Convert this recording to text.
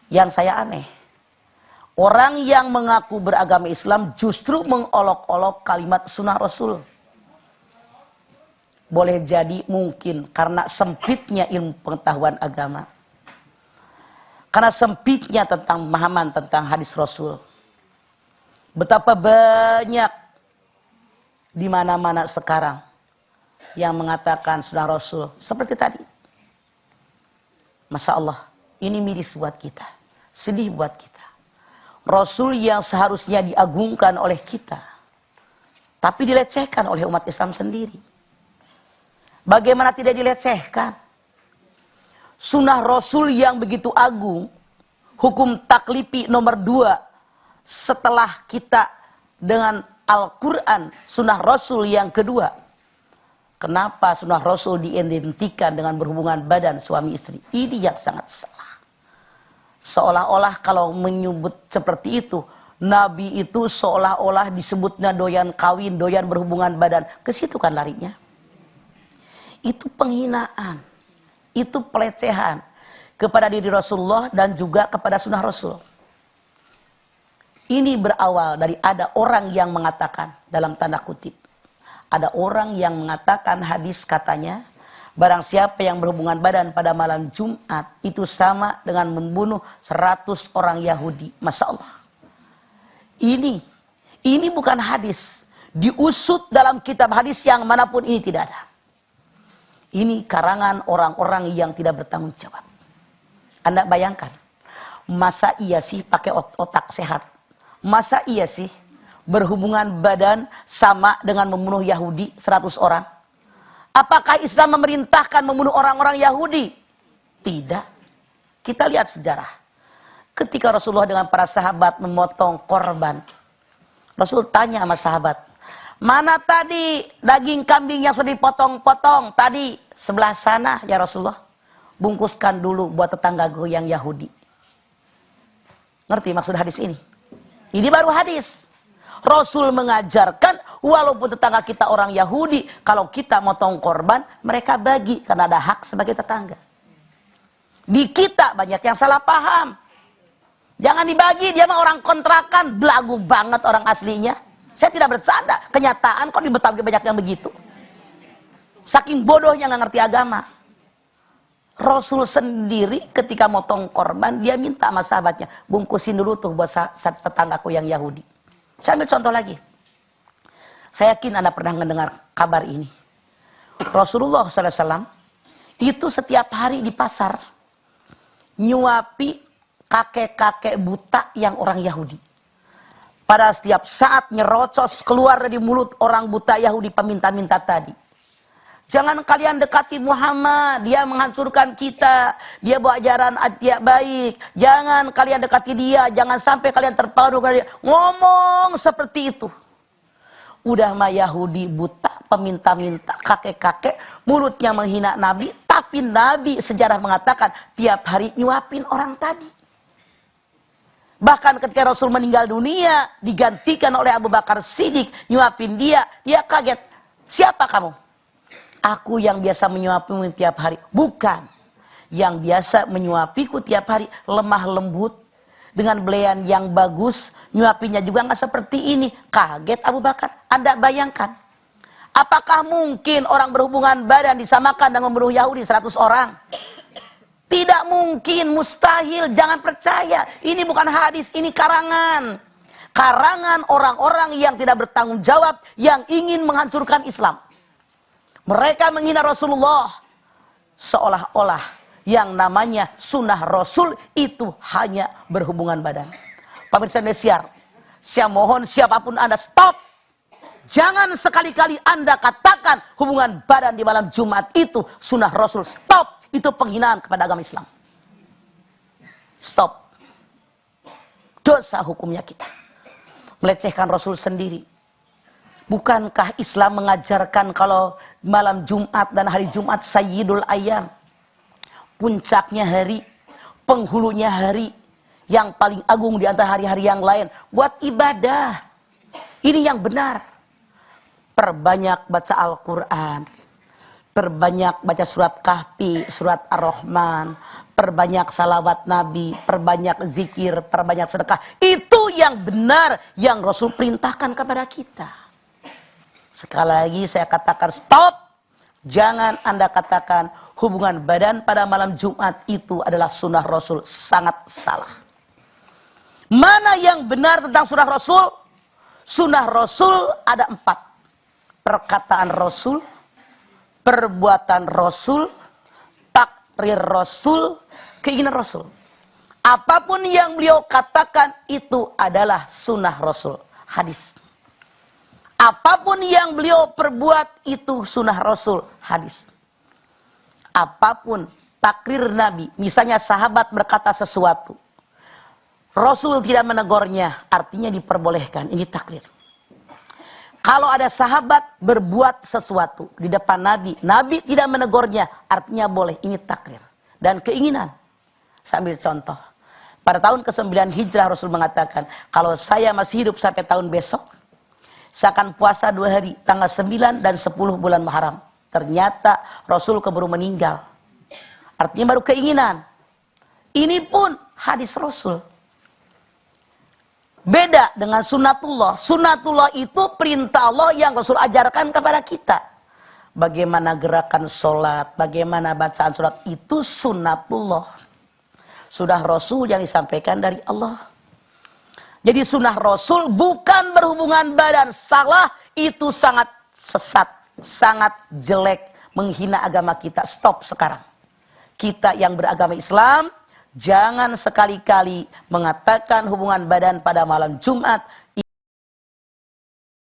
Yang saya aneh, orang yang mengaku beragama Islam justru mengolok-olok kalimat sunnah Rasul. Boleh jadi mungkin karena sempitnya ilmu pengetahuan agama. Karena sempitnya tentang pemahaman tentang hadis Rasul. Betapa banyak di mana-mana sekarang yang mengatakan sunnah Rasul seperti tadi. Masya Allah, ini miris buat kita, sedih buat kita. Rasul yang seharusnya diagungkan oleh kita, tapi dilecehkan oleh umat Islam sendiri. Bagaimana tidak dilecehkan? Sunnah Rasul yang begitu agung, hukum taklifi nomor 2 setelah kita dengan Al-Quran, sunnah Rasul yang kedua. Kenapa sunnah Rasul diidentikan dengan berhubungan badan suami istri? Ini yang sangat salah. Seolah-olah kalau menyebut seperti itu, Nabi itu seolah-olah disebutnya doyan kawin, doyan berhubungan badan. Ke situ kan larinya. Itu penghinaan, itu pelecehan kepada diri Rasulullah dan juga kepada sunnah Rasul. Ini berawal dari ada orang yang mengatakan, dalam tanda kutip, ada orang yang mengatakan hadis katanya, barang siapa yang berhubungan badan pada malam Jumat, itu sama dengan membunuh 100 orang Yahudi. Masya Allah. Ini bukan hadis. Diusut dalam kitab hadis yang manapun ini tidak ada. Ini karangan orang-orang yang tidak bertanggung jawab. Anda bayangkan, masa iya sih pakai otak sehat? Masa iya sih berhubungan badan sama dengan membunuh Yahudi 100 orang? Apakah Islam memerintahkan membunuh orang-orang Yahudi? Tidak. Kita lihat sejarah. Ketika Rasulullah dengan para sahabat memotong korban, Rasul tanya sama sahabat, mana tadi daging kambing yang sudah dipotong-potong tadi sebelah sana ya Rasulullah? Bungkuskan dulu buat tetanggaku yang Yahudi. Ngerti maksud hadis ini? Ini baru hadis. Rasul mengajarkan walaupun tetangga kita orang Yahudi, kalau kita motong korban, mereka bagi karena ada hak sebagai tetangga. Di kita banyak yang salah paham. Jangan dibagi, dia mah orang kontrakan, belagu banget orang aslinya. Saya tidak bercanda, kenyataan kok di Betawi banyak yang begitu. Saking bodohnya nggak ngerti agama. Rasul sendiri ketika motong korban, dia minta sama sahabatnya, bungkusin dulu tuh buat tetanggaku yang Yahudi. Saya ambil contoh lagi. Saya yakin Anda pernah mendengar kabar ini. Rasulullah SAW itu setiap hari di pasar nyuapi kakek-kakek buta yang orang Yahudi. Pada setiap saat nyerocos keluar dari mulut orang buta Yahudi peminta-minta tadi. Jangan kalian dekati Muhammad, dia menghancurkan kita, dia bawa ajaran tidak baik. Jangan kalian dekati dia, jangan sampai kalian terpengaruh dengan dia. Ngomong seperti itu. Udah mah Yahudi buta, peminta-minta, kakek-kakek, mulutnya menghina Nabi, tapi Nabi sejarah mengatakan tiap hari nyuapin orang tadi. Bahkan ketika Rasul meninggal dunia, digantikan oleh Abu Bakar Siddiq, nyuapin dia kaget. Siapa kamu? Aku yang biasa menyuapimu tiap hari. Bukan. Yang biasa menyuapiku tiap hari, lemah lembut, dengan belian yang bagus, nyuapinya juga nggak seperti ini. Kaget Abu Bakar. Anda bayangkan. Apakah mungkin orang berhubungan badan disamakan dengan membunuh Yahudi 100 orang? Tidak mungkin, mustahil, jangan percaya. Ini bukan hadis, ini karangan. Karangan orang-orang yang tidak bertanggung jawab, yang ingin menghancurkan Islam. Mereka menghina Rasulullah. Seolah-olah yang namanya sunnah Rasul itu hanya berhubungan badan. Pemirsa Indosiar, saya mohon siapapun Anda stop. Jangan sekali-kali Anda katakan hubungan badan di malam Jumat itu sunnah Rasul. Stop. Itu penghinaan kepada agama Islam. Stop. Dosa hukumnya kita. Melecehkan Rasul sendiri. Bukankah Islam mengajarkan kalau malam Jumat dan hari Jumat Sayyidul Ayyam, puncaknya hari, penghulunya hari, yang paling agung di antara hari-hari yang lain, buat ibadah. Ini yang benar. Perbanyak baca Al-Quran, perbanyak baca surat Kahfi, surat Ar-Rahman, perbanyak salawat Nabi, perbanyak zikir, perbanyak sedekah. Itu yang benar yang Rasul perintahkan kepada kita. Sekali lagi saya katakan stop. Jangan Anda katakan hubungan badan pada malam Jumat itu adalah sunnah Rasul. Sangat salah. Mana yang benar tentang sunnah Rasul? Sunnah Rasul ada 4. Perkataan Rasul, perbuatan Rasul, takrir Rasul, keinginan Rasul. Apapun yang beliau katakan itu adalah sunnah Rasul. Hadis. Apapun yang beliau perbuat itu sunnah Rasul. Hadis. Apapun takrir Nabi. Misalnya sahabat berkata sesuatu. Rasul tidak menegurnya. Artinya diperbolehkan. Ini takrir. Kalau ada sahabat berbuat sesuatu di depan Nabi. Nabi tidak menegurnya. Artinya boleh. Ini takrir. Dan keinginan. Saya ambil contoh. Pada tahun ke-9 Hijrah Rasul mengatakan. Kalau saya masih hidup sampai tahun besok. Saya akan puasa 2 hari, tanggal 9 dan 10 bulan Muharram. Ternyata Rasul keburu meninggal. Artinya baru keinginan. Ini pun hadis Rasul. Beda dengan sunnatullah. Sunnatullah itu perintah Allah yang Rasul ajarkan kepada kita. Bagaimana gerakan sholat, bagaimana bacaan sholat, itu sunnatullah. Sudah Rasul yang disampaikan dari Allah. Jadi sunnah Rasul bukan berhubungan badan. Salah, itu sangat sesat, sangat jelek, menghina agama kita. Stop sekarang. Kita yang beragama Islam, jangan sekali-kali mengatakan hubungan badan pada malam Jumat.